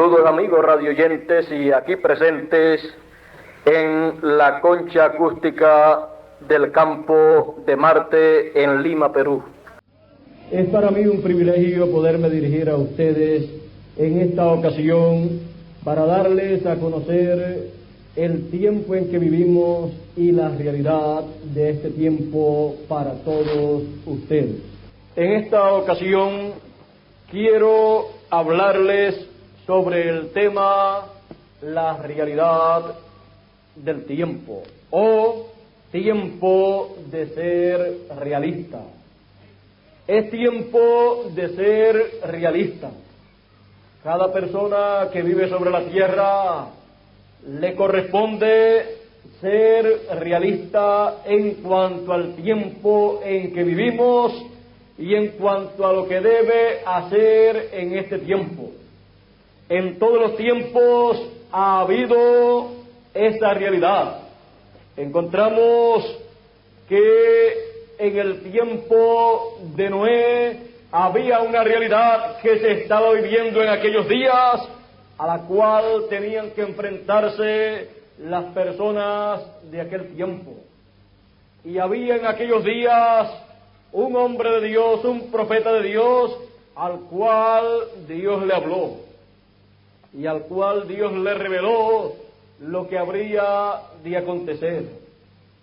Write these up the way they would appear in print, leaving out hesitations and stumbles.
Saludos amigos radioyentes y aquí presentes en la concha acústica del campo de Marte en Lima, Perú. Es para mí un privilegio poderme dirigir a ustedes en esta ocasión para darles a conocer el tiempo en que vivimos y la realidad de este tiempo para todos ustedes. En esta ocasión quiero hablarles sobre el tema la realidad del tiempo o tiempo de ser realista. Es tiempo de ser realista. Cada persona que vive sobre la tierra le corresponde ser realista en cuanto al tiempo en que vivimos y en cuanto a lo que debe hacer en este tiempo. En todos los tiempos ha habido esa realidad. Encontramos que en el tiempo de Noé había una realidad que se estaba viviendo en aquellos días, a la cual tenían que enfrentarse las personas de aquel tiempo. Y había en aquellos días un hombre de Dios, un profeta de Dios, al cual Dios le habló y al cual Dios le reveló lo que habría de acontecer.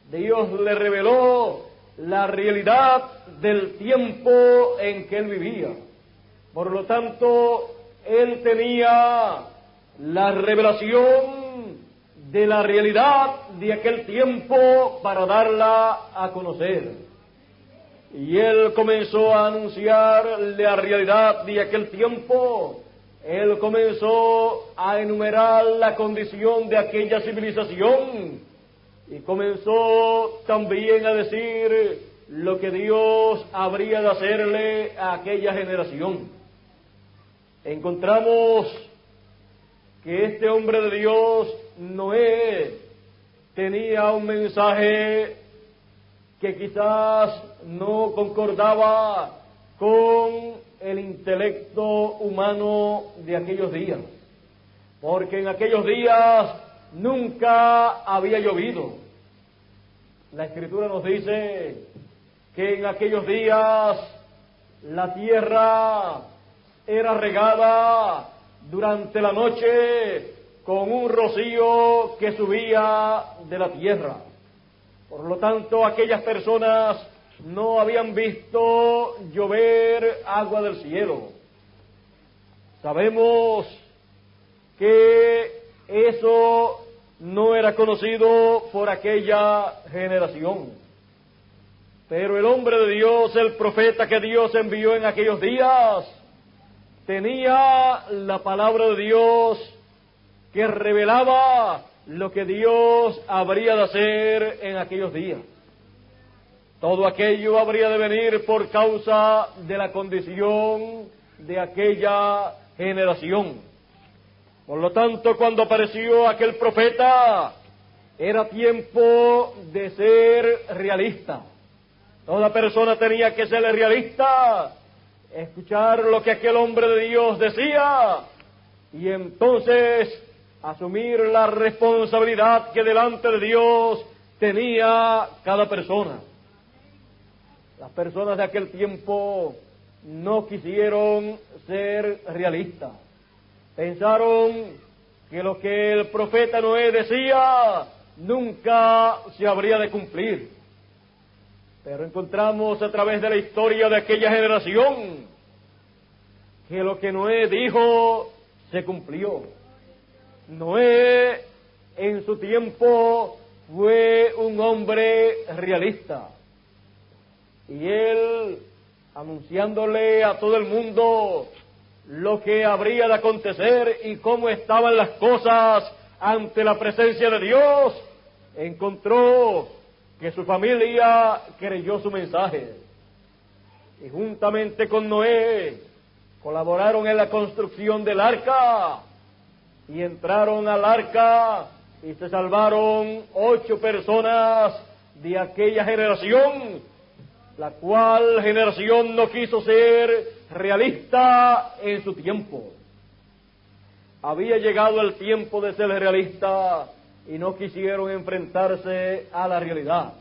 Dios le reveló la realidad del tiempo en que él vivía. Por lo tanto, él tenía la revelación de la realidad de aquel tiempo para darla a conocer. Y él comenzó a anunciar la realidad de aquel tiempo. Él comenzó a enumerar la condición de aquella civilización y comenzó también a decir lo que Dios habría de hacerle a aquella generación. Encontramos que este hombre de Dios, Noé, tenía un mensaje que quizás no concordaba con el intelecto humano de aquellos días, porque en aquellos días nunca había llovido. La Escritura nos dice que en aquellos días la tierra era regada durante la noche con un rocío que subía de la tierra. Por lo tanto, aquellas personas no habían visto llover agua del cielo. Sabemos que eso no era conocido por aquella generación. Pero el hombre de Dios, el profeta que Dios envió en aquellos días, tenía la palabra de Dios que revelaba lo que Dios habría de hacer en aquellos días. Todo aquello habría de venir por causa de la condición de aquella generación. Por lo tanto, cuando apareció aquel profeta, era tiempo de ser realista. Toda persona tenía que ser realista, escuchar lo que aquel hombre de Dios decía, y entonces asumir la responsabilidad que delante de Dios tenía cada persona. Las personas de aquel tiempo no quisieron ser realistas. Pensaron que lo que el profeta Noé decía nunca se habría de cumplir. Pero encontramos a través de la historia de aquella generación que lo que Noé dijo se cumplió. Noé en su tiempo fue un hombre realista. Y él, anunciándole a todo el mundo lo que habría de acontecer y cómo estaban las cosas ante la presencia de Dios, encontró que su familia creyó su mensaje. Y juntamente con Noé colaboraron en la construcción del arca y entraron al arca y se salvaron 8 personas de aquella generación, la cual generación no quiso ser realista en su tiempo. Había llegado el tiempo de ser realista y no quisieron enfrentarse a la realidad.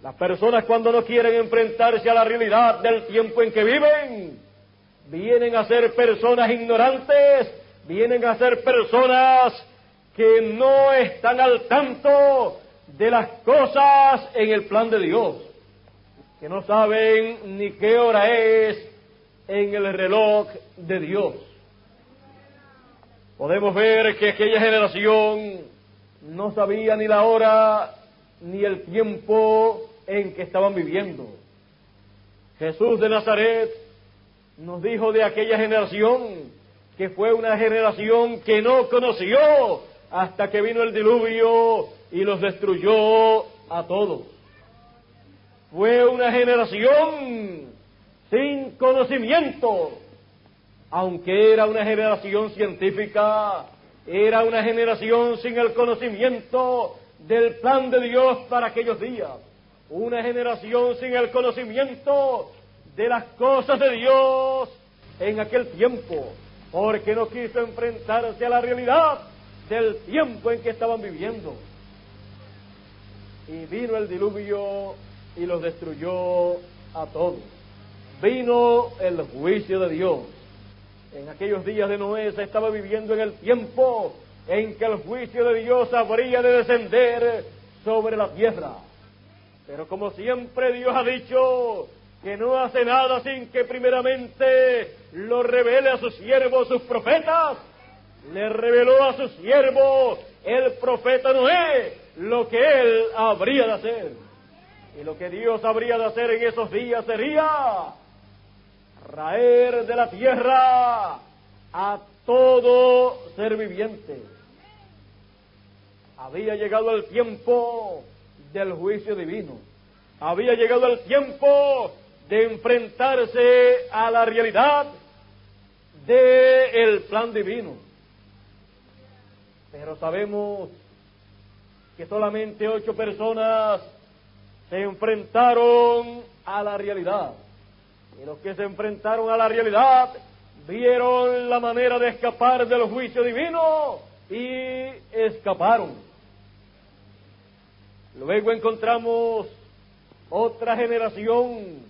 Las personas, cuando no quieren enfrentarse a la realidad del tiempo en que viven, vienen a ser personas ignorantes, vienen a ser personas que no están al tanto de las cosas en el plan de Dios, que no saben ni qué hora es en el reloj de Dios. Podemos ver que aquella generación no sabía ni la hora ni el tiempo en que estaban viviendo. Jesús de Nazaret nos dijo de aquella generación que fue una generación que no conoció hasta que vino el diluvio y los destruyó a todos. Fue una generación sin conocimiento, aunque era una generación científica, era una generación sin el conocimiento del plan de Dios para aquellos días, una generación sin el conocimiento de las cosas de Dios en aquel tiempo, porque no quiso enfrentarse a la realidad del tiempo en que estaban viviendo. Y vino el diluvio y los destruyó a todos. Vino el juicio de Dios. En aquellos días de Noé se estaba viviendo en el tiempo en que el juicio de Dios habría de descender sobre la tierra. Pero como siempre Dios ha dicho que no hace nada sin que primeramente lo revele a sus siervos, sus profetas, le reveló a su siervo, el profeta Noé, lo que él habría de hacer. Y lo que Dios habría de hacer en esos días sería raer de la tierra a todo ser viviente. Había llegado el tiempo del juicio divino. Había llegado el tiempo de enfrentarse a la realidad del plan divino. Pero sabemos que solamente 8 personas se enfrentaron a la realidad. Y los que se enfrentaron a la realidad vieron la manera de escapar del juicio divino y escaparon. Luego encontramos otra generación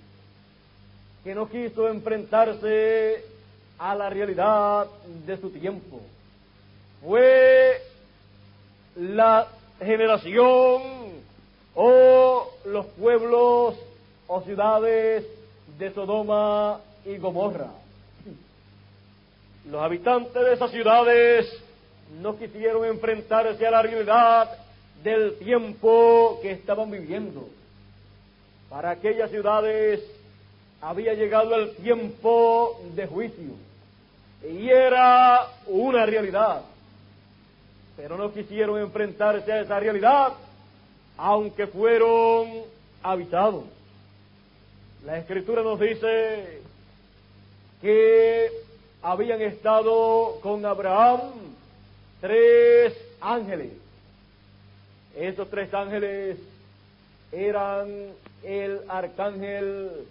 que no quiso enfrentarse a la realidad de su tiempo. Fue la generación o los pueblos o ciudades de Sodoma y Gomorra. Los habitantes de esas ciudades no quisieron enfrentarse a la realidad del tiempo que estaban viviendo. Para aquellas ciudades había llegado el tiempo de juicio y era una realidad, pero no quisieron enfrentarse a esa realidad, aunque fueron habitados. La Escritura nos dice que habían estado con Abraham 3 ángeles. Esos 3 ángeles eran el arcángel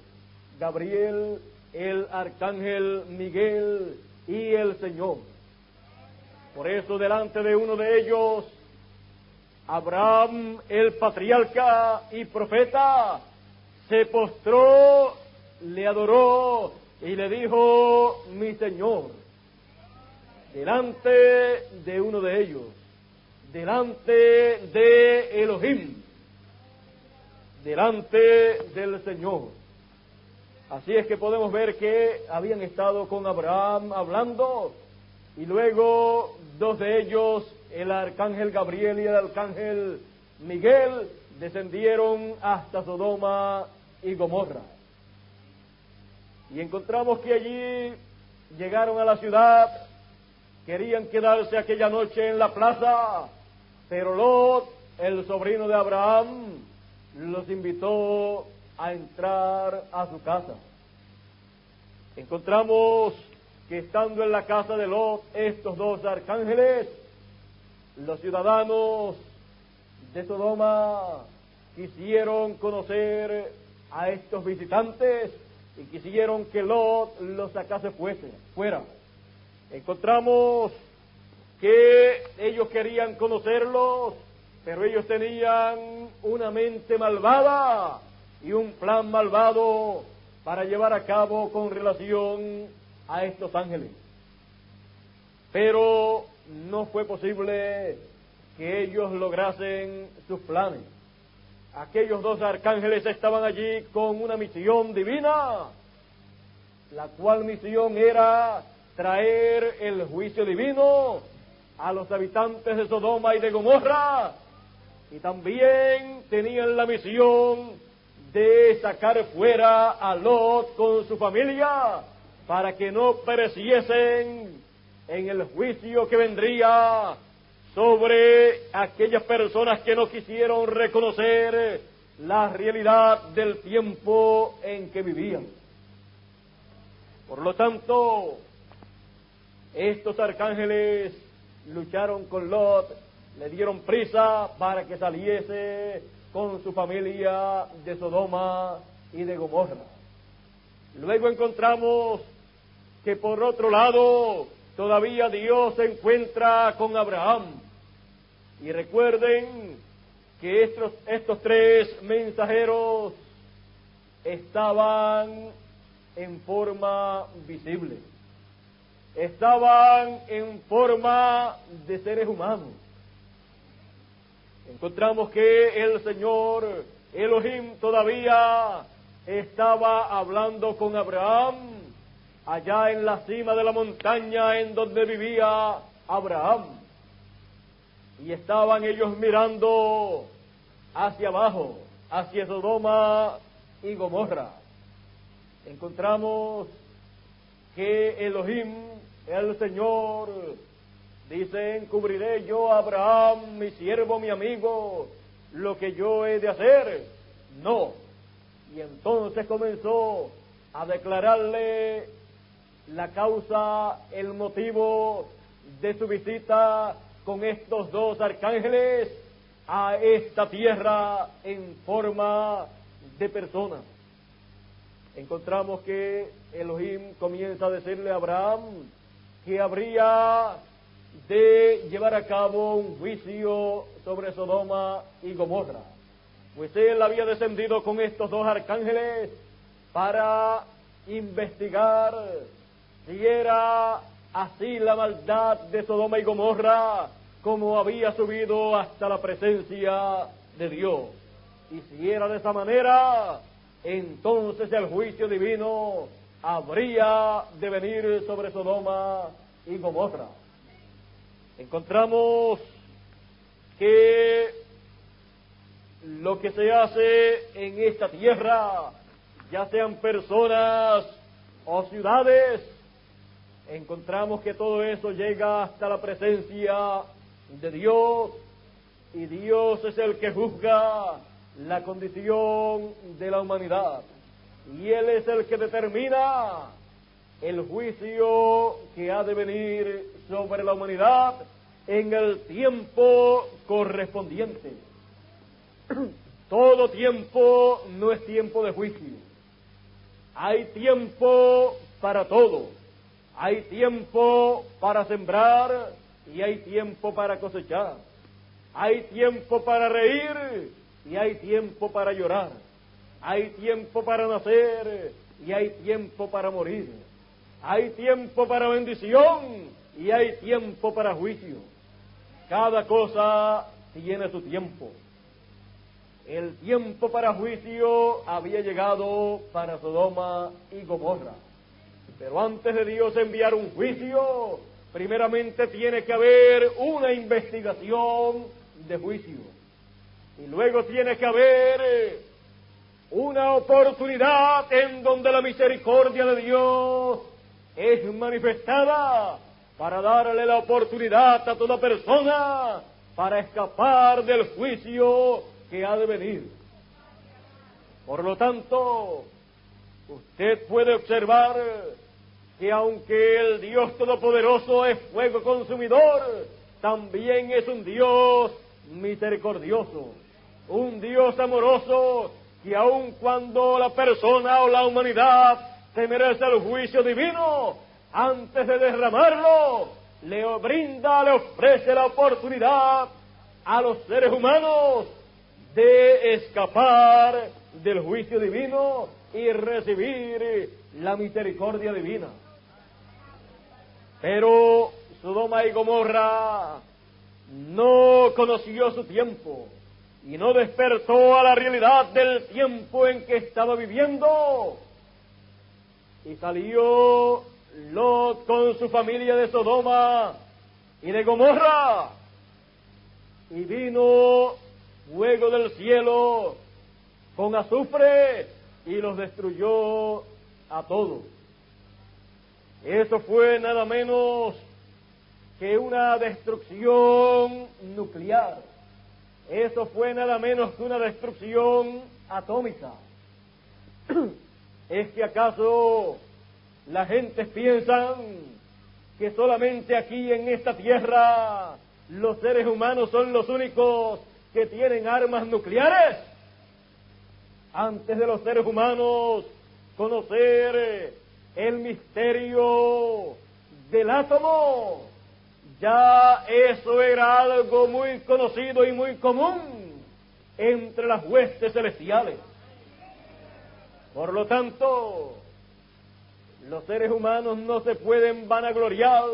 Gabriel, el arcángel Miguel y el Señor. Por eso delante de uno de ellos, Abraham, el patriarca y profeta, se postró, le adoró y le dijo: mi Señor. Delante de uno de ellos, delante de Elohim, delante del Señor. Así es que podemos ver que habían estado con Abraham hablando, y luego 2 de ellos, el arcángel Gabriel y el arcángel Miguel, descendieron hasta Sodoma y Gomorra. Y encontramos que allí llegaron a la ciudad, querían quedarse aquella noche en la plaza, pero Lot, el sobrino de Abraham, los invitó a entrar a su casa. Encontramos que estando en la casa de Lot, estos 2 arcángeles, los ciudadanos de Sodoma quisieron conocer a estos visitantes y quisieron que Lot los sacase fuera. Encontramos que ellos querían conocerlos, pero ellos tenían una mente malvada y un plan malvado para llevar a cabo con relación a estos ángeles. Pero no fue posible que ellos lograsen sus planes. Aquellos dos arcángeles estaban allí con una misión divina, la cual misión era traer el juicio divino a los habitantes de Sodoma y de Gomorra, y también tenían la misión de sacar fuera a Lot con su familia para que no pereciesen en el juicio que vendría sobre aquellas personas que no quisieron reconocer la realidad del tiempo en que vivían. Por lo tanto, estos arcángeles lucharon con Lot, le dieron prisa para que saliese con su familia de Sodoma y de Gomorra. Luego encontramos que por otro lado todavía Dios se encuentra con Abraham. Y recuerden que estos tres mensajeros estaban en forma visible, estaban en forma de seres humanos. Encontramos que el Señor Elohim todavía estaba hablando con Abraham allá en la cima de la montaña en donde vivía Abraham. Y estaban ellos mirando hacia abajo, hacia Sodoma y Gomorra. Encontramos que Elohim, el Señor, dice: encubriré yo a Abraham, mi siervo, mi amigo, lo que yo he de hacer. No. Y entonces comenzó a declararle la causa, el motivo de su visita con estos dos arcángeles a esta tierra en forma de persona. Encontramos que Elohim comienza a decirle a Abraham que habría de llevar a cabo un juicio sobre Sodoma y Gomorra, pues él había descendido con estos dos arcángeles para investigar si era así la maldad de Sodoma y Gomorra como había subido hasta la presencia de Dios. Y si era de esa manera, entonces el juicio divino habría de venir sobre Sodoma y Gomorra. Encontramos que lo que se hace en esta tierra, ya sean personas o ciudades, encontramos que todo eso llega hasta la presencia de Dios, y Dios es el que juzga la condición de la humanidad, y Él es el que determina el juicio que ha de venir sobre la humanidad en el tiempo correspondiente. Todo tiempo no es tiempo de juicio. Hay tiempo para todo. Hay tiempo para sembrar y hay tiempo para cosechar. Hay tiempo para reír y hay tiempo para llorar. Hay tiempo para nacer y hay tiempo para morir. Hay tiempo para bendición y hay tiempo para juicio. Cada cosa tiene su tiempo. El tiempo para juicio había llegado para Sodoma y Gomorra. Pero antes de Dios enviar un juicio, primeramente tiene que haber una investigación de juicio. Y luego tiene que haber una oportunidad en donde la misericordia de Dios es manifestada para darle la oportunidad a toda persona para escapar del juicio que ha de venir. Por lo tanto, usted puede observar que aunque el Dios Todopoderoso es fuego consumidor, también es un Dios misericordioso, un Dios amoroso, que aun cuando la persona o la humanidad se merece el juicio divino, antes de derramarlo, le ofrece la oportunidad a los seres humanos de escapar del juicio divino y recibir la misericordia divina. Pero Sodoma y Gomorra no conoció su tiempo y no despertó a la realidad del tiempo en que estaba viviendo. Y salió Lot con su familia de Sodoma y de Gomorra, y vino fuego del cielo con azufre y los destruyó a todos. Eso fue nada menos que una destrucción nuclear. Eso fue nada menos que una destrucción atómica. ¿Es que acaso la gente piensa que solamente aquí en esta tierra los seres humanos son los únicos que tienen armas nucleares? Antes de los seres humanos conocer el misterio del átomo, ya eso era algo muy conocido y muy común entre las huestes celestiales. Por lo tanto, los seres humanos no se pueden vanagloriar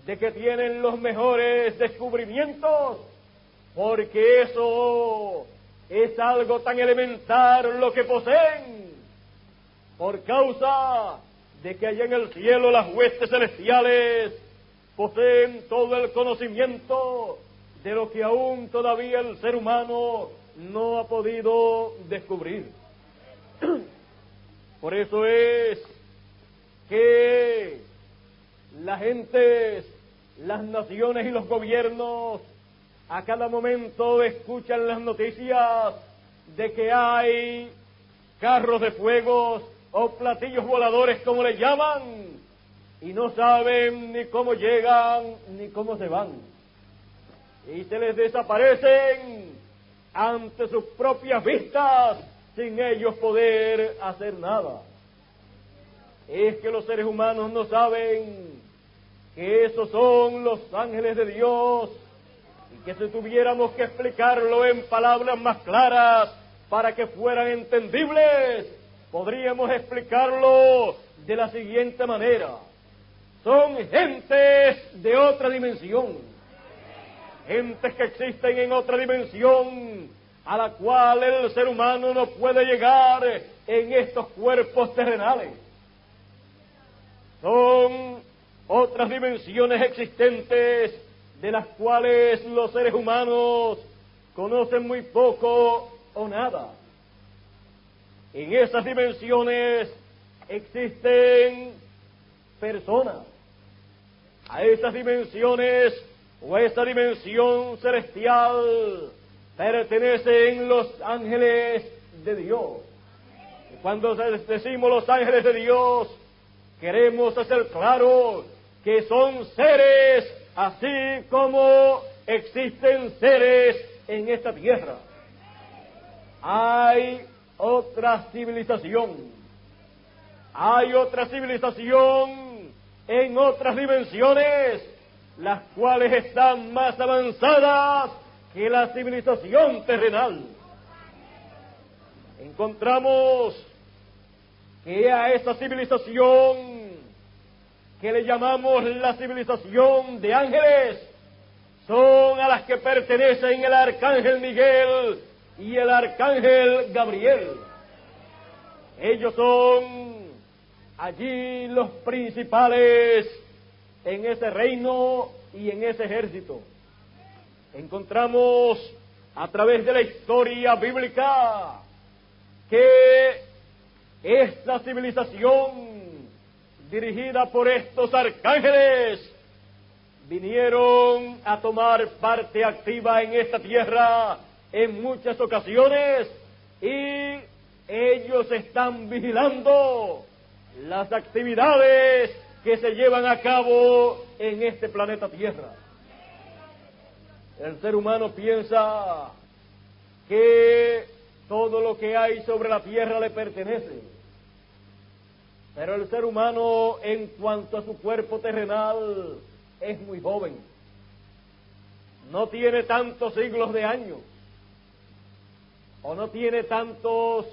de que tienen los mejores descubrimientos, porque eso es algo tan elemental lo que poseen, por causa de que allá en el cielo las huestes celestiales poseen todo el conocimiento de lo que aún todavía el ser humano no ha podido descubrir. Por eso es que las gentes, las naciones y los gobiernos a cada momento escuchan las noticias de que hay carros de fuego o platillos voladores, como le llaman, y no saben ni cómo llegan ni cómo se van. Y se les desaparecen ante sus propias vistas sin ellos poder hacer nada. Es que los seres humanos no saben que esos son los ángeles de Dios, y que si tuviéramos que explicarlo en palabras más claras para que fueran entendibles, podríamos explicarlo de la siguiente manera: son gentes de otra dimensión, gentes que existen en otra dimensión a la cual el ser humano no puede llegar en estos cuerpos terrenales. Son otras dimensiones existentes de las cuales los seres humanos conocen muy poco o nada. En esas dimensiones existen personas. A esas dimensiones o a esa dimensión celestial pertenecen los ángeles de Dios. Y cuando decimos los ángeles de Dios, queremos hacer claro que son seres así como existen seres en esta tierra. Hay otra civilización. Hay otra civilización en otras dimensiones, las cuales están más avanzadas que la civilización terrenal. Encontramos que a esa civilización que le llamamos la civilización de ángeles son a las que pertenecen el arcángel Miguel y el arcángel Gabriel. Ellos son allí los principales en ese reino y en ese ejército. Encontramos a través de la historia bíblica que esta civilización dirigida por estos arcángeles vinieron a tomar parte activa en esta tierra en muchas ocasiones, y ellos están vigilando las actividades que se llevan a cabo en este planeta Tierra. El ser humano piensa que todo lo que hay sobre la Tierra le pertenece, Pero el ser humano, en cuanto a su cuerpo terrenal, es muy joven. No tiene tantos siglos de años, o no tiene tantos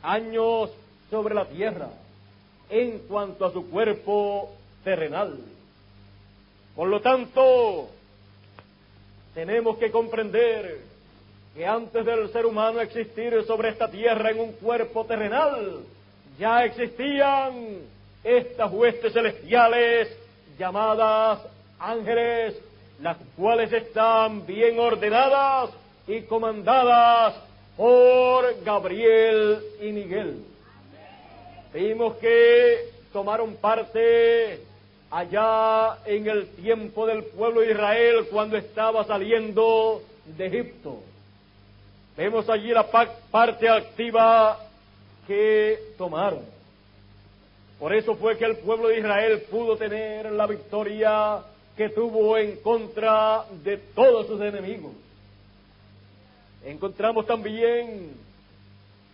años sobre la tierra, en cuanto a su cuerpo terrenal. Por lo tanto, tenemos que comprender que antes del ser humano existir sobre esta tierra en un cuerpo terrenal, ya existían estas huestes celestiales llamadas ángeles, las cuales están bien ordenadas y comandadas por Gabriel y Miguel. Vimos que tomaron parte allá en el tiempo del pueblo de Israel cuando estaba saliendo de Egipto. Vemos allí la parte activa que tomaron. Por eso fue que el pueblo de Israel pudo tener la victoria que tuvo en contra de todos sus enemigos. Encontramos también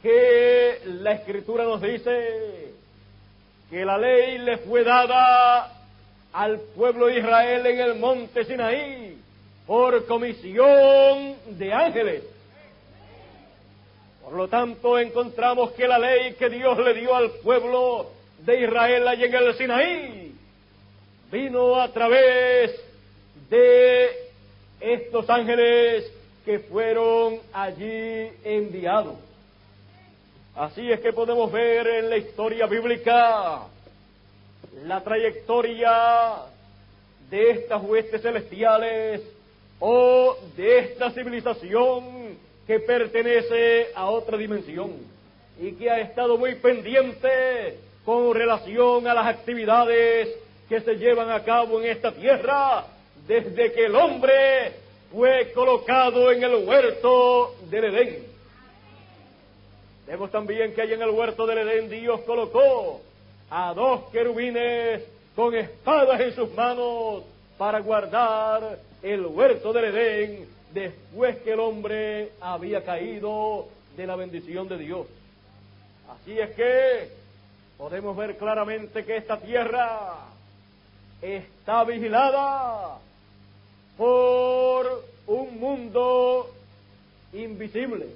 que la Escritura nos dice que la ley le fue dada al pueblo de Israel en el monte Sinaí por comisión de ángeles. Por lo tanto, encontramos que la ley que Dios le dio al pueblo de Israel allí en el Sinaí vino a través de estos ángeles que fueron allí enviados. Así es que podemos ver en la historia bíblica la trayectoria de estas huestes celestiales o de esta civilización que pertenece a otra dimensión y que ha estado muy pendiente con relación a las actividades que se llevan a cabo en esta tierra desde que el hombre fue colocado en el huerto del Edén. Vemos también que allá en el huerto del Edén Dios colocó a 2 querubines con espadas en sus manos para guardar el huerto del Edén después que el hombre había caído de la bendición de Dios. Así es que podemos ver claramente que esta tierra está vigilada por un mundo invisible.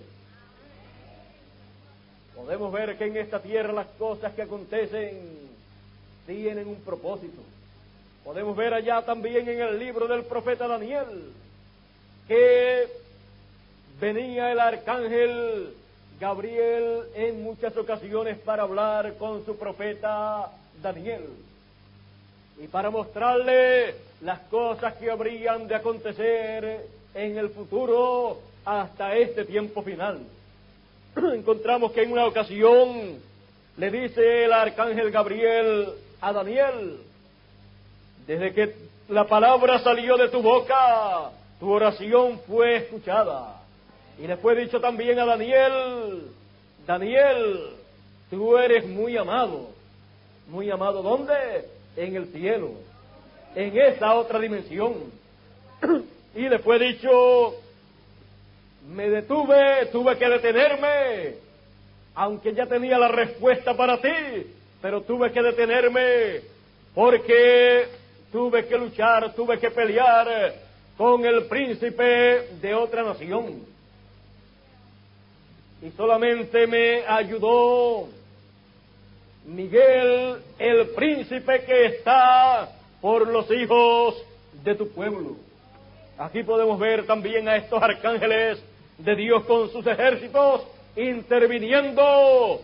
Podemos ver que en esta tierra las cosas que acontecen tienen un propósito. Podemos ver allá también en el libro del profeta Daniel que venía el arcángel Gabriel en muchas ocasiones para hablar con su profeta Daniel y para mostrarle las cosas que habrían de acontecer en el futuro hasta este tiempo final. Encontramos que en una ocasión le dice el arcángel Gabriel a Daniel: desde que la palabra salió de tu boca, tu oración fue escuchada. Y le fue dicho también a Daniel: Daniel, tú eres muy amado. ¿Muy amado dónde? En el cielo, en esa otra dimensión. Y le fue dicho: me detuve, tuve que detenerme, aunque ya tenía la respuesta para ti, pero tuve que detenerme porque tuve que luchar, tuve que pelear con el príncipe de otra nación. Y solamente me ayudó Miguel, el príncipe que está por los hijos de tu pueblo. Aquí podemos ver también a estos arcángeles de Dios con sus ejércitos interviniendo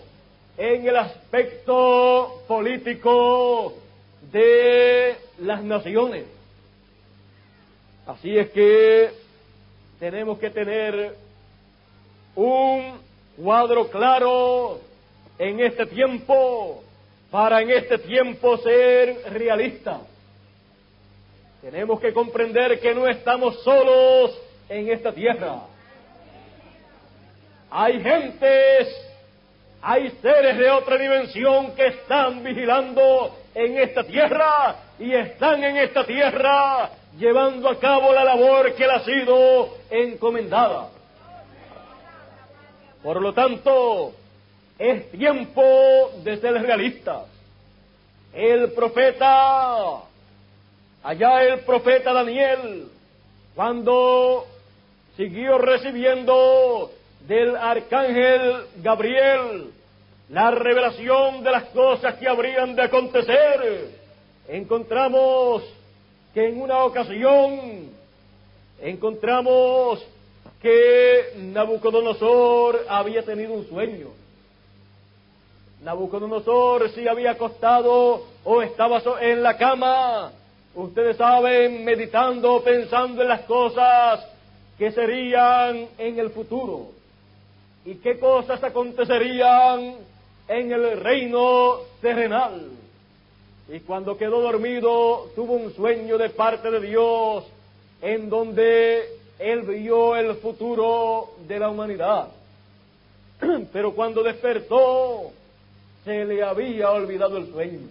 en el aspecto político de las naciones. Así es que tenemos que tener un cuadro claro en este tiempo, para en este tiempo ser realistas. Tenemos que comprender que no estamos solos en esta tierra. Hay gentes, hay seres de otra dimensión que están vigilando en esta tierra y están en esta tierra llevando a cabo la labor que le ha sido encomendada. Por lo tanto, es tiempo de ser realistas. el profeta Daniel, cuando siguió recibiendo del arcángel Gabriel la revelación de las cosas que habrían de acontecer, encontramos que en una ocasión encontramos que Nabucodonosor había tenido un sueño. Nabucodonosor se había acostado o estaba en la cama, ustedes saben, meditando, pensando en las cosas que serían en el futuro y qué cosas acontecerían en el reino terrenal. Y cuando quedó dormido, tuvo un sueño de parte de Dios en donde él vio el futuro de la humanidad. Pero cuando despertó, se le había olvidado el sueño.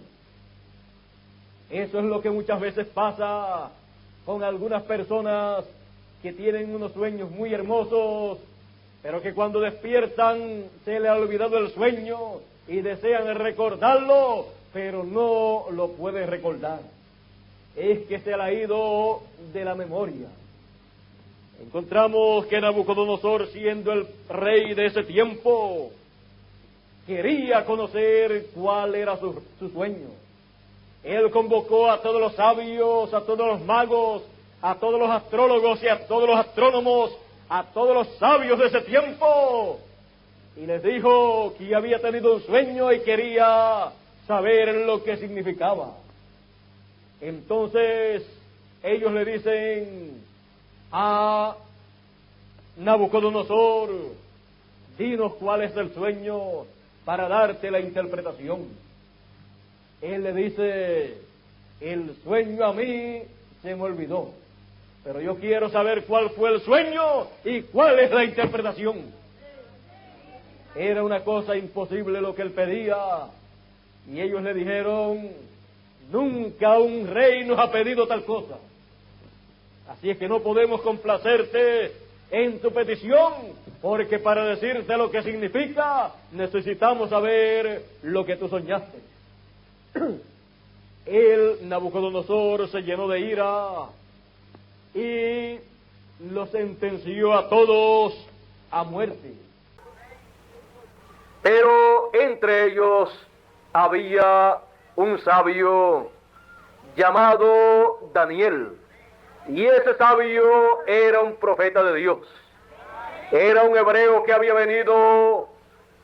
Eso es lo que muchas veces pasa con algunas personas que tienen unos sueños muy hermosos, pero que cuando despiertan se le ha olvidado el sueño y desean recordarlo, pero no lo pueden recordar. Es que se le ha ido de la memoria. Encontramos que Nabucodonosor, siendo el rey de ese tiempo, quería conocer cuál era su sueño. Él convocó a todos los sabios, a todos los magos, a todos los astrólogos y a todos los astrónomos, a todos los sabios de ese tiempo, y les dijo que había tenido un sueño y quería saber lo que significaba. Entonces ellos le dicen a Nabucodonosor: dinos cuál es el sueño para darte la interpretación. Él le dice: el sueño a mí se me olvidó, pero yo quiero saber cuál fue el sueño y cuál es la interpretación. Era una cosa imposible lo que él pedía, y ellos le dijeron: nunca un rey nos ha pedido tal cosa, así es que no podemos complacerte en tu petición, porque para decirte lo que significa necesitamos saber lo que tú soñaste. El Nabucodonosor se llenó de ira y los sentenció a todos a muerte. Pero entre ellos había un sabio llamado Daniel, y ese sabio era un profeta de Dios. Era un hebreo que había venido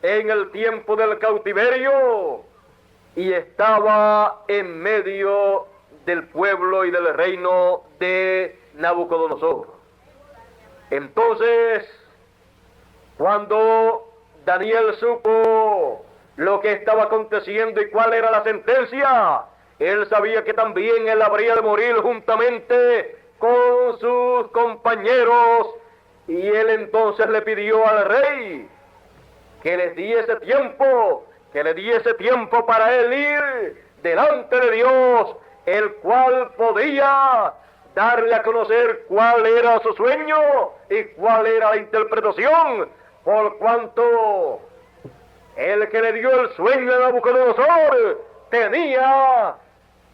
en el tiempo del cautiverio y estaba en medio del pueblo y del reino de Nabucodonosor. Entonces, cuando Daniel supo lo que estaba aconteciendo y cuál era la sentencia, él sabía que también él habría de morir juntamente con sus compañeros, y él entonces le pidió al rey que le diese tiempo para él ir delante de Dios, el cual podía darle a conocer cuál era su sueño y cuál era la interpretación, por cuanto el que le dio el sueño a Nabucodonosor tenía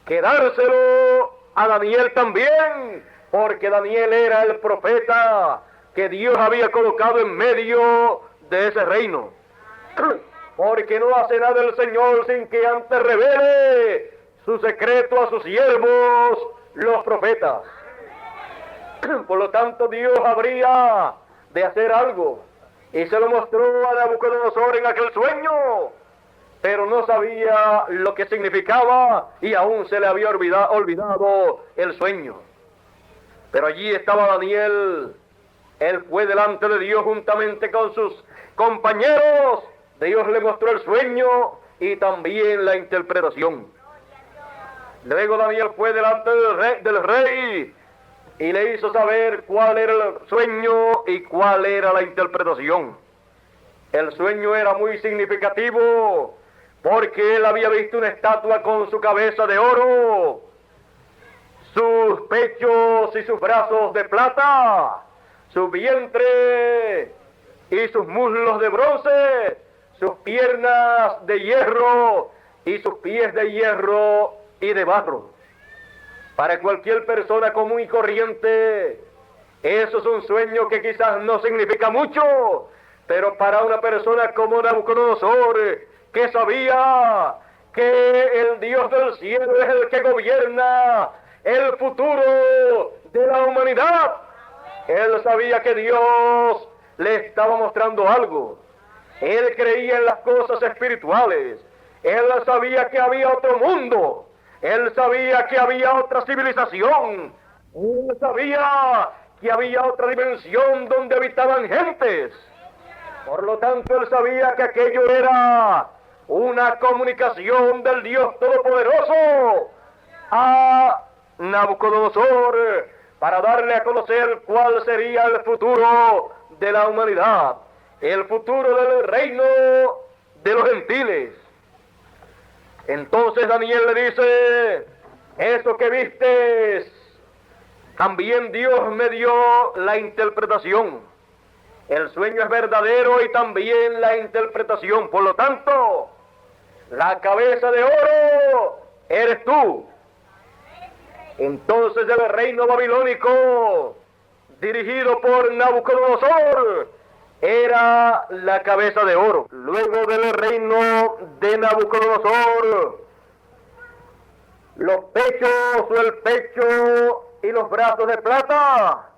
que dárselo a Daniel también, porque Daniel era el profeta que Dios había colocado en medio de ese reino. Porque no hace nada el Señor sin que antes revele su secreto a sus siervos, los profetas. Por lo tanto, Dios habría de hacer algo, y se lo mostró a Nabucodonosor en aquel sueño, pero no sabía lo que significaba y aún se le había olvidado el sueño. Pero allí estaba Daniel. Él fue delante de Dios juntamente con sus compañeros. Dios le mostró el sueño y también la interpretación. Luego Daniel fue delante del rey y le hizo saber cuál era el sueño y cuál era la interpretación. El sueño era muy significativo porque él había visto una estatua con su cabeza de oro, sus pechos y sus brazos de plata, su vientre y sus muslos de bronce, sus piernas de hierro y sus pies de hierro y de barro. Para cualquier persona común y corriente, eso es un sueño que quizás no significa mucho, pero para una persona como Nabucodonosor, que sabía que el Dios del cielo es el que gobierna el futuro de la humanidad, él sabía que Dios le estaba mostrando algo. Él creía en las cosas espirituales. Él sabía que había otro mundo. Él sabía que había otra civilización. Él sabía que había otra dimensión donde habitaban gentes. Por lo tanto, él sabía que aquello era una comunicación del Dios Todopoderoso a Nabucodonosor para darle a conocer cuál sería el futuro de la humanidad, el futuro del reino de los gentiles. Entonces Daniel le dice: eso que vistes, también Dios me dio la interpretación. El sueño es verdadero y también la interpretación. Por lo tanto, la cabeza de oro eres tú. Entonces el reino babilónico, dirigido por Nabucodonosor, era la cabeza de oro. Luego del reino de Nabucodonosor, los pechos o el pecho y los brazos de plata,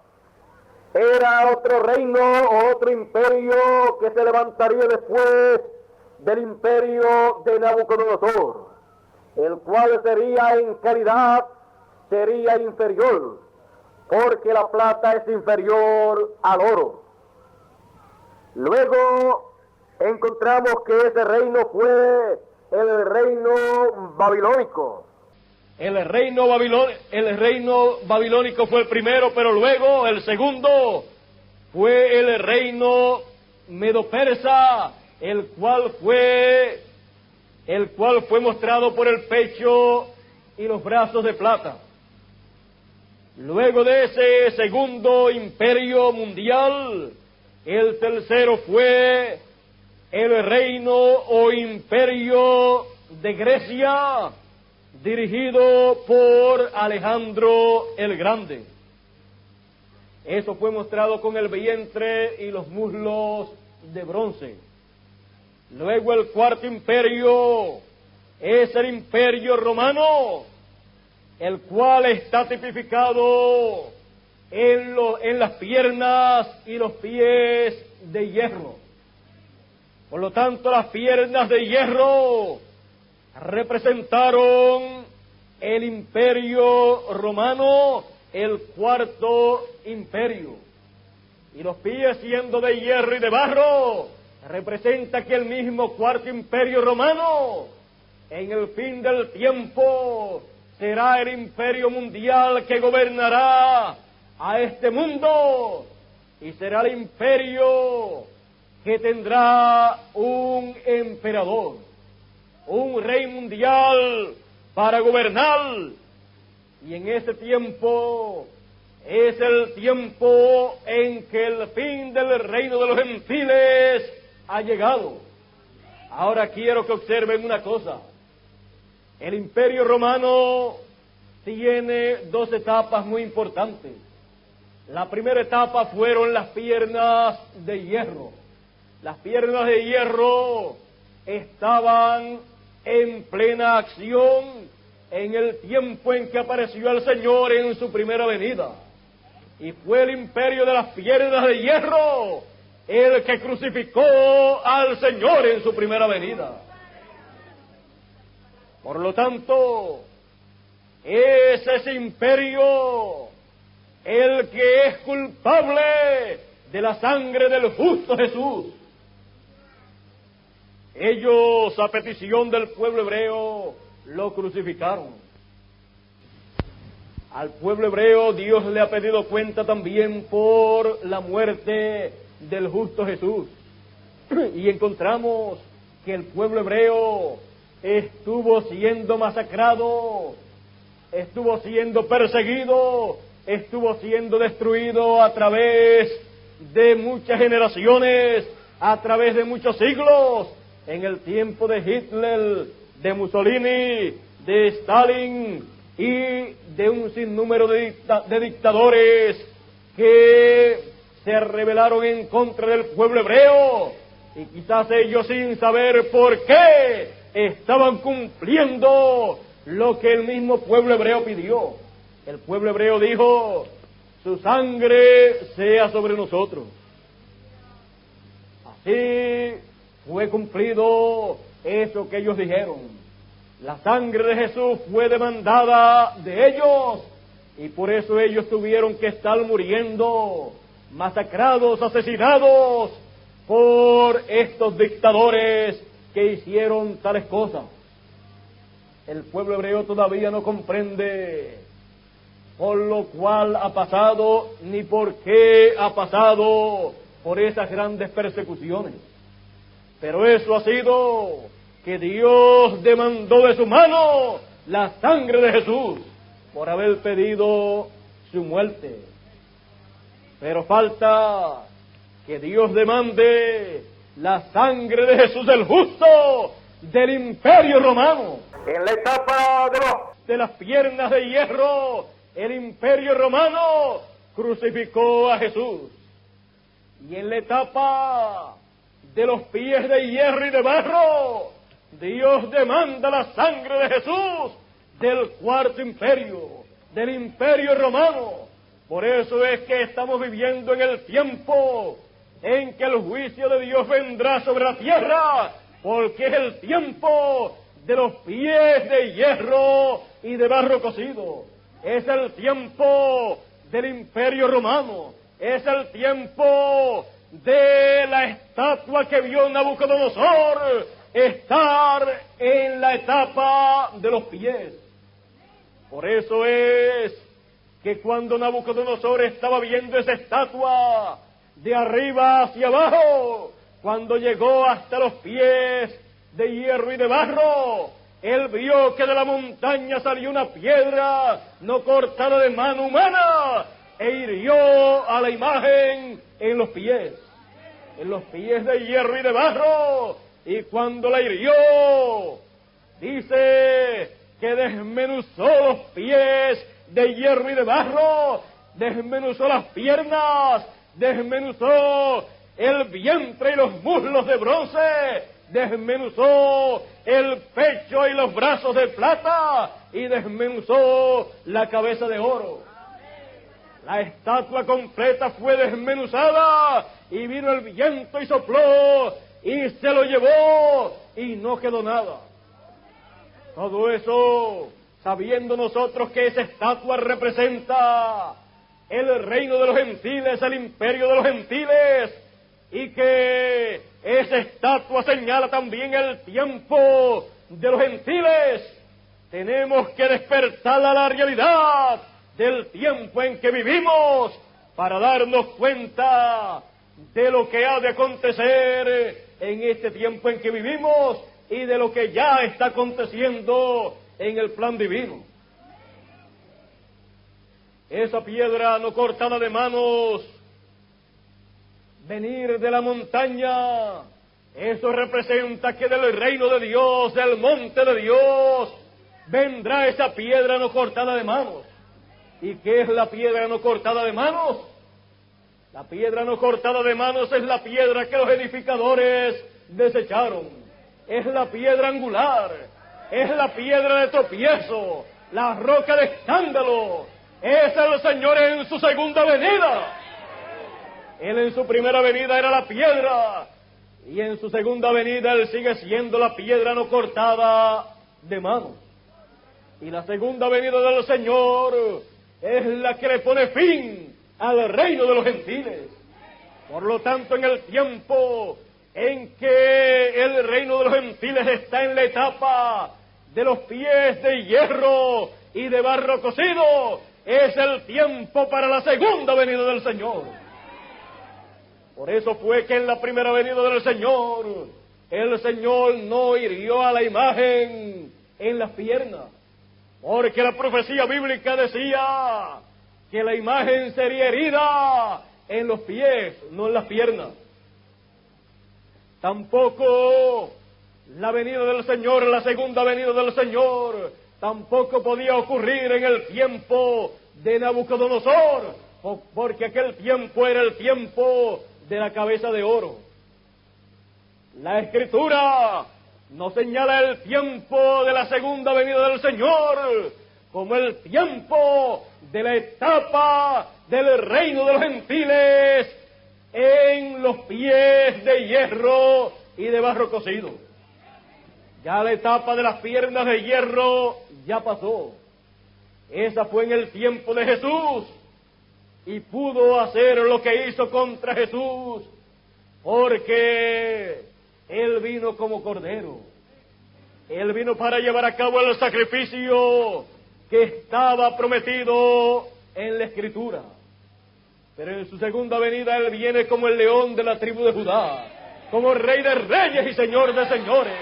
era otro reino o otro imperio que se levantaría después del imperio de Nabucodonosor, el cual sería en calidad, sería inferior, porque la plata es inferior al oro. Luego encontramos que ese reino fue el reino babilónico. El reino babilónico fue el primero, pero luego el segundo fue el reino medo-persa, el cual fue mostrado por el pecho y los brazos de plata. Luego de ese segundo imperio mundial, el tercero fue el reino o imperio de Grecia, dirigido por Alejandro el Grande. Eso fue mostrado con el vientre y los muslos de bronce. Luego el cuarto imperio es el imperio romano, el cual está tipificado en las piernas y los pies de hierro. Por lo tanto, las piernas de hierro representaron el imperio romano, el cuarto imperio. Y los pies, siendo de hierro y de barro, representa que el mismo cuarto imperio romano, en el fin del tiempo, será el imperio mundial que gobernará a este mundo, y será el imperio que tendrá un emperador, un rey mundial para gobernar. Y en ese tiempo es el tiempo en que el fin del reino de los gentiles ha llegado. Ahora quiero que observen una cosa. El imperio romano tiene dos etapas muy importantes. La primera etapa fueron las piernas de hierro. Las piernas de hierro estaban en plena acción en el tiempo en que apareció el Señor en su primera venida. Y fue el imperio de las piernas de hierro el que crucificó al Señor en su primera venida. Por lo tanto, es ese imperio el que es culpable de la sangre del justo Jesús. Ellos, a petición del pueblo hebreo, lo crucificaron. Al pueblo hebreo Dios le ha pedido cuenta también por la muerte del justo Jesús. Y encontramos que el pueblo hebreo estuvo siendo masacrado, estuvo siendo perseguido, estuvo siendo destruido a través de muchas generaciones, a través de muchos siglos. En el tiempo de Hitler de Mussolini, de Stalin y de un sinnúmero de dictadores que se rebelaron en contra del pueblo hebreo, y quizás ellos, sin saber por qué, estaban cumpliendo lo que el mismo pueblo hebreo pidió. El pueblo hebreo dijo: su sangre sea sobre nosotros. Así fue cumplido eso que ellos dijeron. La sangre de Jesús fue demandada de ellos, y por eso ellos tuvieron que estar muriendo, masacrados, asesinados por estos dictadores que hicieron tales cosas. El pueblo hebreo todavía no comprende por lo cual ha pasado, ni por qué ha pasado por esas grandes persecuciones. Pero eso ha sido que Dios demandó de su mano la sangre de Jesús por haber pedido su muerte. Pero falta que Dios demande la sangre de Jesús el justo del Imperio Romano. En la etapa de las piernas de hierro, el Imperio Romano crucificó a Jesús. Y en la etapa de los pies de hierro y de barro, Dios demanda la sangre de Jesús del cuarto imperio, del Imperio Romano. Por eso es que estamos viviendo en el tiempo en que el juicio de Dios vendrá sobre la tierra, porque es el tiempo de los pies de hierro y de barro cocido. Es el tiempo del Imperio Romano. Es el tiempo de la estatua que vio Nabucodonosor estar en la etapa de los pies. Por eso es que cuando Nabucodonosor estaba viendo esa estatua de arriba hacia abajo, cuando llegó hasta los pies de hierro y de barro, él vio que de la montaña salió una piedra no cortada de mano humana e hirió a la imagen en los pies de hierro y de barro. Y cuando la hirió, dice que desmenuzó los pies de hierro y de barro, desmenuzó las piernas, desmenuzó el vientre y los muslos de bronce, desmenuzó el pecho y los brazos de plata, y desmenuzó la cabeza de oro. La estatua completa fue desmenuzada, y vino el viento y sopló, y se lo llevó, y no quedó nada. Todo eso, sabiendo nosotros que esa estatua representa el reino de los gentiles, el imperio de los gentiles, y que esa estatua señala también el tiempo de los gentiles, tenemos que despertar a la realidad del tiempo en que vivimos para darnos cuenta de lo que ha de acontecer en este tiempo en que vivimos y de lo que ya está aconteciendo en el plan divino. Esa piedra no cortada de manos, venir de la montaña, eso representa que del reino de Dios, del monte de Dios, vendrá esa piedra no cortada de manos. ¿Y qué es la piedra no cortada de manos? La piedra no cortada de manos es la piedra que los edificadores desecharon. Es la piedra angular, es la piedra de tropiezo, la roca de escándalo. Es el Señor en su segunda venida. Él en su primera venida era la piedra, y en su segunda venida Él sigue siendo la piedra no cortada de manos. Y la segunda venida del Señor es la que le pone fin al reino de los gentiles. Por lo tanto, en el tiempo en que el reino de los gentiles está en la etapa de los pies de hierro y de barro cocido, es el tiempo para la segunda venida del Señor. Por eso fue que en la primera venida del Señor, el Señor no hirió a la imagen en las piernas, porque la profecía bíblica decía que la imagen sería herida en los pies, no en las piernas. Tampoco La venida del Señor, la segunda venida del Señor, tampoco podía ocurrir en el tiempo de Nabucodonosor, porque aquel tiempo era el tiempo de la cabeza de oro. La Escritura nos señala el tiempo de la segunda venida del Señor como el tiempo de la etapa del reino de los gentiles en los pies de hierro y de barro cocido. Ya la etapa de las piernas de hierro ya pasó. Esa fue en el tiempo de Jesús, y pudo hacer lo que hizo contra Jesús, porque Él vino como cordero. Él vino para llevar a cabo el sacrificio que estaba prometido en la Escritura. Pero en su segunda venida Él viene como el león de la tribu de Judá, como Rey de reyes y Señor de señores.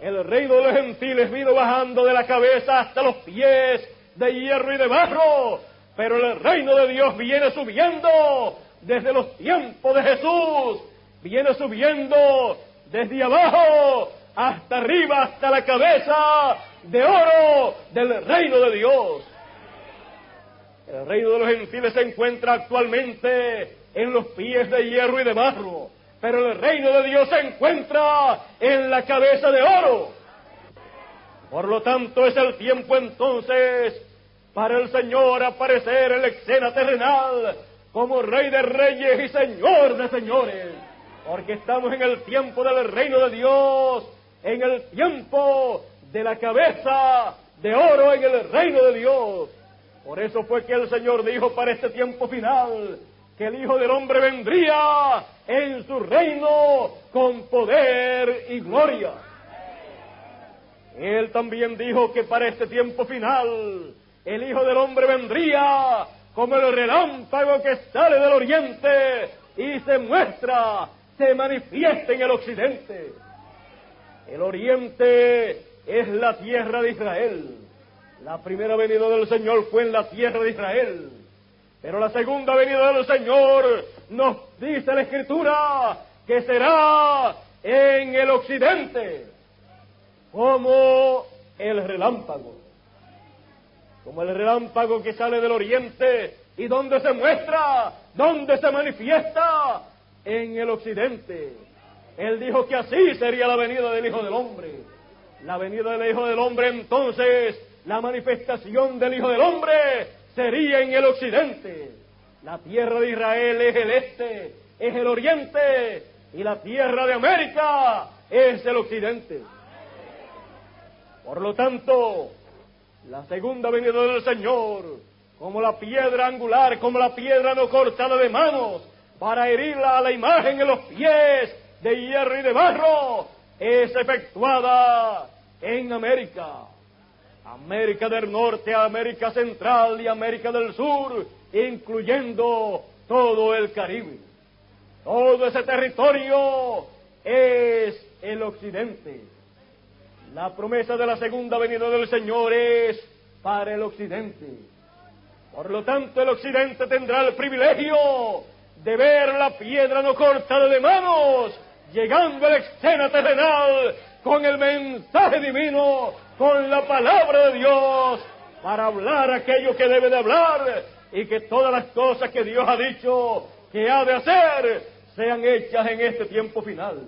El reino de los gentiles vino bajando de la cabeza hasta los pies de hierro y de barro, pero el reino de Dios viene subiendo desde los tiempos de Jesús, viene subiendo desde abajo hasta arriba, hasta la cabeza de oro del reino de Dios. El reino de los gentiles se encuentra actualmente en los pies de hierro y de barro, pero el reino de Dios se encuentra en la cabeza de oro. Por lo tanto, es el tiempo entonces para el Señor aparecer en la escena terrenal como Rey de reyes y Señor de señores, porque estamos en el tiempo del reino de Dios, en el tiempo de la cabeza de oro en el reino de Dios. Por eso fue que el Señor dijo para este tiempo final que el Hijo del Hombre vendría en su reino con poder y gloria. Él también dijo que para este tiempo final el Hijo del Hombre vendría como el relámpago que sale del oriente y se muestra, se manifiesta en el occidente. El oriente es la tierra de Israel. La primera venida del Señor fue en la tierra de Israel, pero la segunda venida del Señor nos dice la Escritura que será en el occidente, como el relámpago que sale del oriente y donde se muestra, donde se manifiesta, en el occidente. Él dijo que así sería la venida del Hijo del Hombre. La venida del Hijo del Hombre, entonces, la manifestación del Hijo del Hombre sería en el occidente. La tierra de Israel es el este, es el oriente, y la tierra de América es el occidente. Por lo tanto, la segunda venida del Señor, como la piedra angular, como la piedra no cortada de manos, para herirla a la imagen en los pies de hierro y de barro, es efectuada en América. América del Norte, América Central y América del Sur, incluyendo todo el Caribe. Todo ese territorio es el occidente. La promesa de la segunda venida del Señor es para el occidente. Por lo tanto, el occidente tendrá el privilegio de ver la piedra no cortada de manos, llegando a la escena terrenal con el mensaje divino, con la palabra de Dios, para hablar aquello que debe de hablar, y que todas las cosas que Dios ha dicho que ha de hacer, sean hechas en este tiempo final.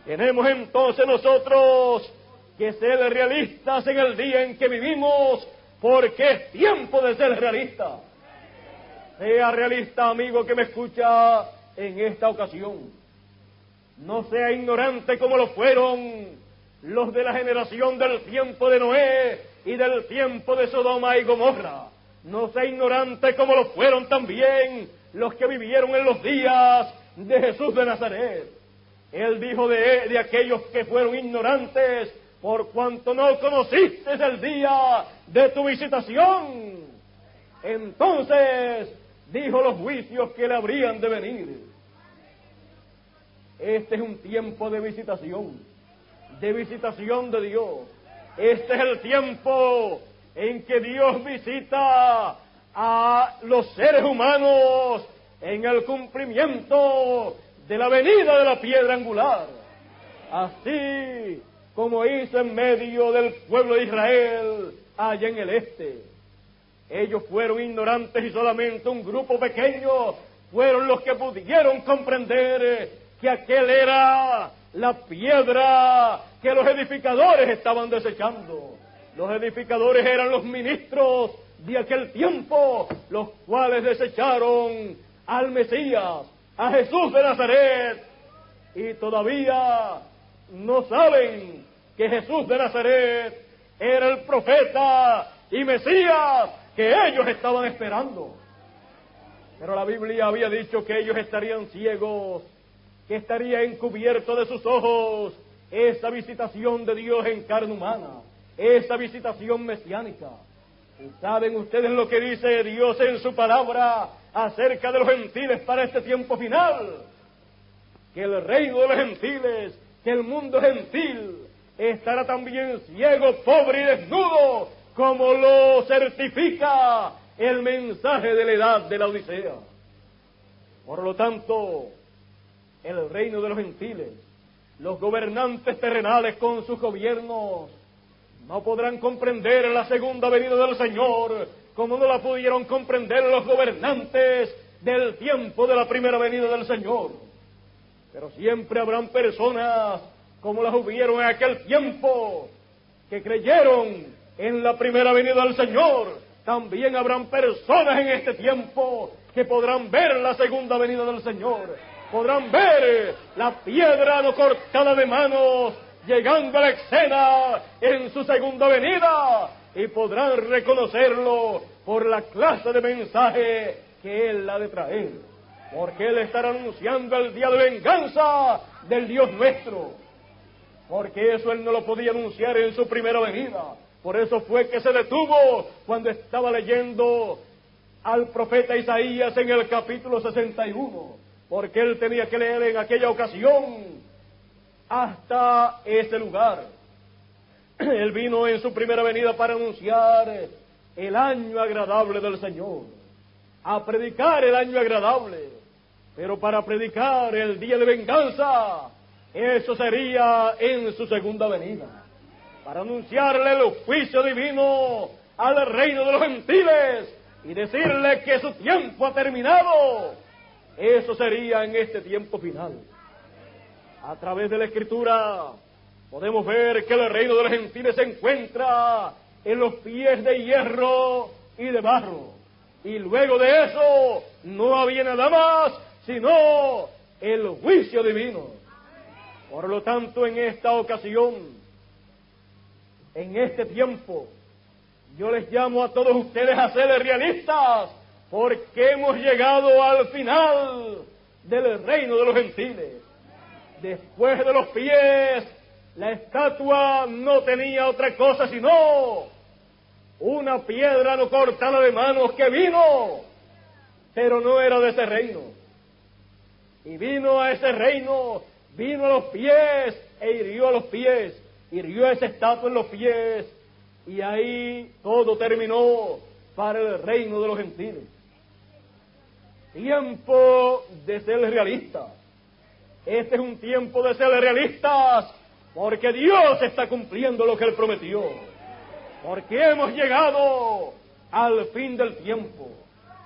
Tenemos entonces nosotros que ser realistas en el día en que vivimos, porque es tiempo de ser realista. Sea realista, amigo que me escucha en esta ocasión. No sea ignorante como lo fueron los de la generación del tiempo de Noé y del tiempo de Sodoma y Gomorra. No sea ignorante como lo fueron también los que vivieron en los días de Jesús de Nazaret. Él dijo de aquellos que fueron ignorantes, por cuanto no conociste el día de tu visitación. Entonces dijo los juicios que le habrían de venir. Este es un tiempo de visitación de Dios. Este es el tiempo en que Dios visita a los seres humanos en el cumplimiento de la venida de la piedra angular. así como hizo en medio del pueblo de Israel allá en el este. Ellos fueron ignorantes y solamente un grupo pequeño fueron los que pudieron comprender que aquel era la piedra que los edificadores estaban desechando. Los edificadores eran los ministros de aquel tiempo, los cuales desecharon al Mesías, a Jesús de Nazaret, y todavía no saben que Jesús de Nazaret era el profeta y Mesías que ellos estaban esperando. Pero la Biblia había dicho que ellos estarían ciegos, que estaría encubierto de sus ojos esa visitación de Dios en carne humana, esa visitación mesiánica. ¿Y saben ustedes lo que dice Dios en su palabra acerca de los gentiles para este tiempo final? Que el reino de los gentiles, que el mundo gentil, estará también ciego, pobre y desnudo, como lo certifica el mensaje de la edad de la Odisea. Por lo tanto, el reino de los gentiles, los gobernantes terrenales con sus gobiernos, no podrán comprender la segunda venida del Señor como no la pudieron comprender los gobernantes del tiempo de la primera venida del Señor. Pero siempre habrán personas como las hubieron en aquel tiempo que creyeron en la primera venida del Señor. También habrán personas en este tiempo que podrán ver la segunda venida del Señor. Podrán ver la piedra no cortada de manos llegando a la escena en su segunda venida, y podrán reconocerlo por la clase de mensaje que Él ha de traer, porque Él estará anunciando el día de venganza del Dios nuestro, porque eso Él no lo podía anunciar en su primera venida. Por eso fue que se detuvo cuando estaba leyendo al profeta Isaías en el capítulo 61, porque Él tenía que leer en aquella ocasión hasta ese lugar. Él vino en su primera venida para anunciar el año agradable del Señor, a predicar el año agradable, pero para predicar el día de venganza, eso sería en su segunda venida, para anunciarle el juicio divino al reino de los gentiles y decirle que su tiempo ha terminado. Eso sería en este tiempo final. A través de la Escritura podemos ver que el reino de los gentiles se encuentra en los pies de hierro y de barro. Y luego de eso no había nada más sino el juicio divino. Por lo tanto, en esta ocasión, en este tiempo, yo les llamo a todos ustedes a ser realistas, porque hemos llegado al final del reino de los gentiles. Después de los pies, la estatua no tenía otra cosa sino una piedra no cortada de manos que vino, pero no era de ese reino. Y vino a ese reino, vino a los pies e hirió a los pies, hirió a esa estatua en los pies, y ahí todo terminó para el reino de los gentiles. Tiempo de ser realistas. Este es un tiempo de ser realistas, porque Dios está cumpliendo lo que Él prometió. Porque hemos llegado al fin del tiempo.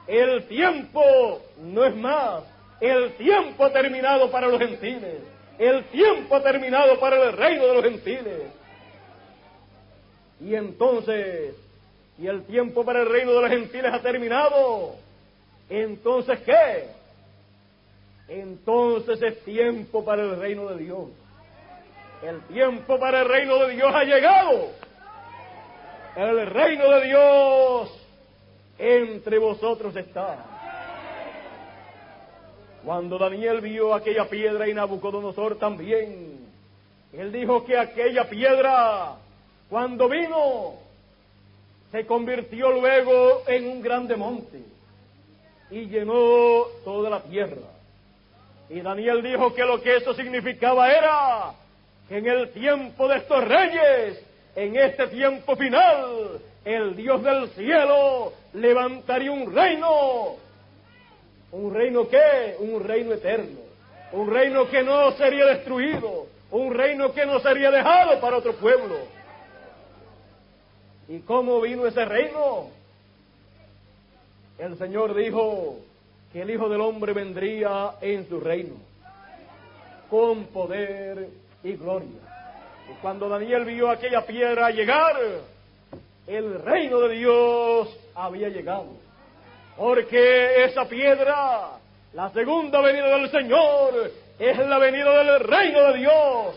El tiempo no es más. El tiempo ha terminado para los gentiles. El tiempo ha terminado para el reino de los gentiles. Y entonces, si el tiempo para el reino de los gentiles ha terminado, ¿entonces qué? Entonces es tiempo para el reino de Dios. El tiempo para el reino de Dios ha llegado. El reino de Dios entre vosotros está. Cuando Daniel vio aquella piedra y Nabucodonosor también, él dijo que aquella piedra, cuando vino, se convirtió luego en un grande monte y llenó toda la tierra. Y Daniel dijo que lo que eso significaba era que en el tiempo de estos reyes, en este tiempo final, el Dios del cielo levantaría un reino. ¿Un reino qué? Un reino eterno. Un reino que no sería destruido. un reino que no sería dejado para otro pueblo. ¿Y cómo vino ese reino? El Señor dijo que el Hijo del Hombre vendría en su reino, con poder y gloria. Y cuando Daniel vio aquella piedra llegar, el reino de Dios había llegado. Porque esa piedra, la segunda venida del Señor, es la venida del reino de Dios.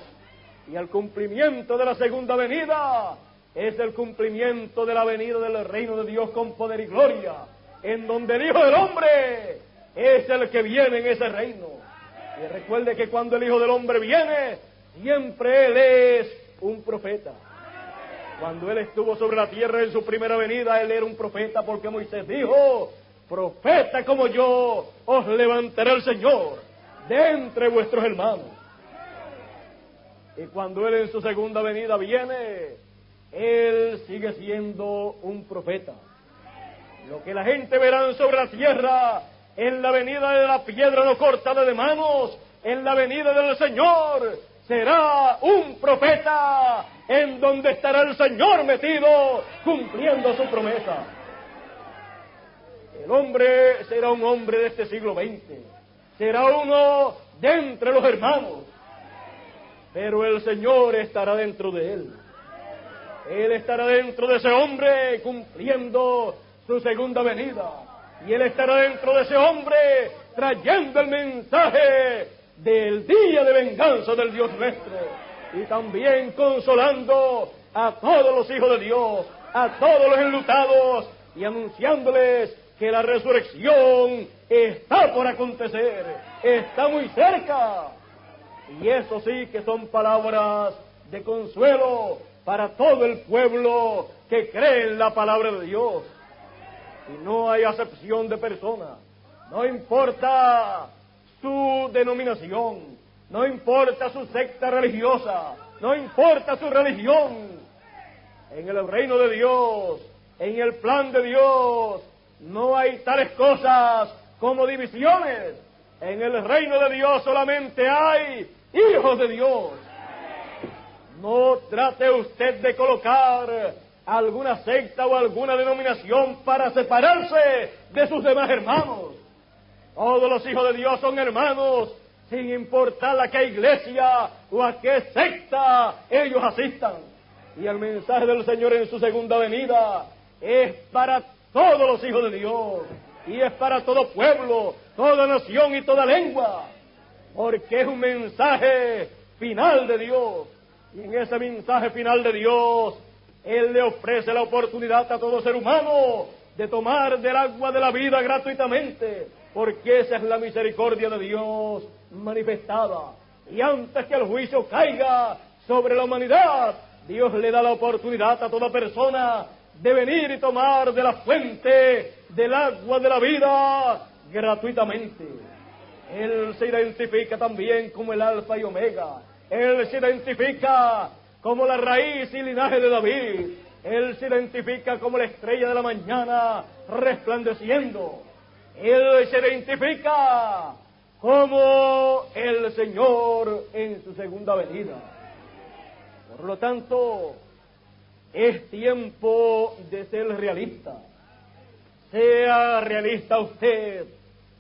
Y el cumplimiento de la segunda venida es el cumplimiento de la venida del reino de Dios con poder y gloria, en donde el Hijo del Hombre es el que viene en ese reino. Y recuerde que cuando el Hijo del Hombre viene, siempre Él es un profeta. Cuando Él estuvo sobre la tierra en su primera venida, Él era un profeta, porque Moisés dijo: profeta como yo os levantará el Señor de entre vuestros hermanos. Y cuando Él en su segunda venida viene, Él sigue siendo un profeta. Lo que la gente verá sobre la tierra en la venida de la piedra no cortada de manos, en la venida del Señor, será un profeta en donde estará el Señor metido cumpliendo su promesa. El hombre será un hombre de este siglo XX, será uno de entre los hermanos, pero el Señor estará dentro de él. Él estará dentro de ese hombre cumpliendo su segunda venida, y Él estará dentro de ese hombre trayendo el mensaje del día de venganza del Dios nuestro, y también consolando a todos los hijos de Dios, a todos los enlutados, y anunciándoles que la resurrección está por acontecer, está muy cerca. Y eso sí que son palabras de consuelo para todo el pueblo que cree en la palabra de Dios. Y no hay acepción de persona, no importa su denominación, no importa su secta religiosa, no importa su religión. En el reino de Dios, en el plan de Dios, no hay tales cosas como divisiones. En el reino de Dios solamente hay hijos de Dios. No trate usted de colocar alguna secta o alguna denominación para separarse de sus demás hermanos. Todos los hijos de Dios son hermanos, sin importar a qué iglesia o a qué secta ellos asistan. Y el mensaje del Señor en su segunda venida es para todos los hijos de Dios, y es para todo pueblo, toda nación y toda lengua, porque es un mensaje final de Dios. Y en ese mensaje final de Dios, Él le ofrece la oportunidad a todo ser humano de tomar del agua de la vida gratuitamente, porque esa es la misericordia de Dios manifestada. Y antes que el juicio caiga sobre la humanidad, Dios le da la oportunidad a toda persona de venir y tomar de la fuente del agua de la vida gratuitamente. Él se identifica también como el Alfa y Omega. Él se identifica como la raíz y linaje de David. Él se identifica como la estrella de la mañana resplandeciendo. Él se identifica como el Señor en su segunda venida. Por lo tanto, es tiempo de ser realista. Sea realista usted,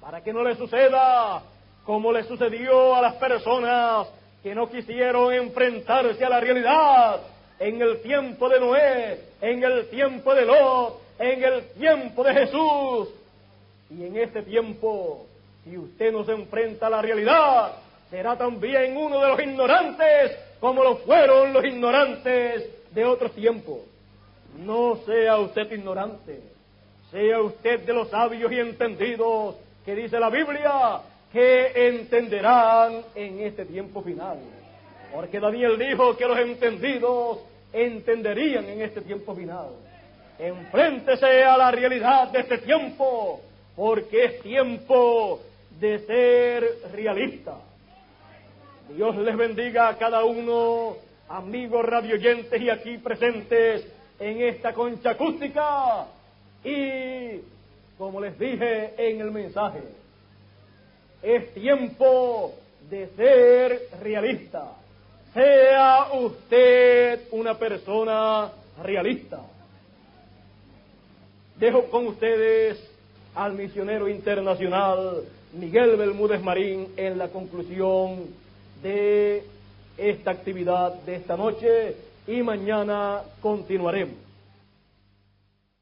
para que no le suceda como le sucedió a las personas que no quisieron enfrentarse a la realidad en el tiempo de Noé, en el tiempo de Lot, en el tiempo de Jesús. Y en este tiempo, si usted no se enfrenta a la realidad, será también uno de los ignorantes, como lo fueron los ignorantes de otros tiempos. No sea usted ignorante, sea usted de los sabios y entendidos, que dice la Biblia, que entenderán en este tiempo final. Porque Daniel dijo que los entendidos entenderían en este tiempo final. Enfréntese a la realidad de este tiempo, porque es tiempo de ser realista. Dios les bendiga a cada uno, amigos radioyentes y aquí presentes en esta concha acústica. Y, como les dije en el mensaje, es tiempo de ser realista. sea usted una persona realista. Dejo con ustedes al misionero internacional Miguel Bermúdez Marín en la conclusión de esta actividad de esta noche y mañana continuaremos.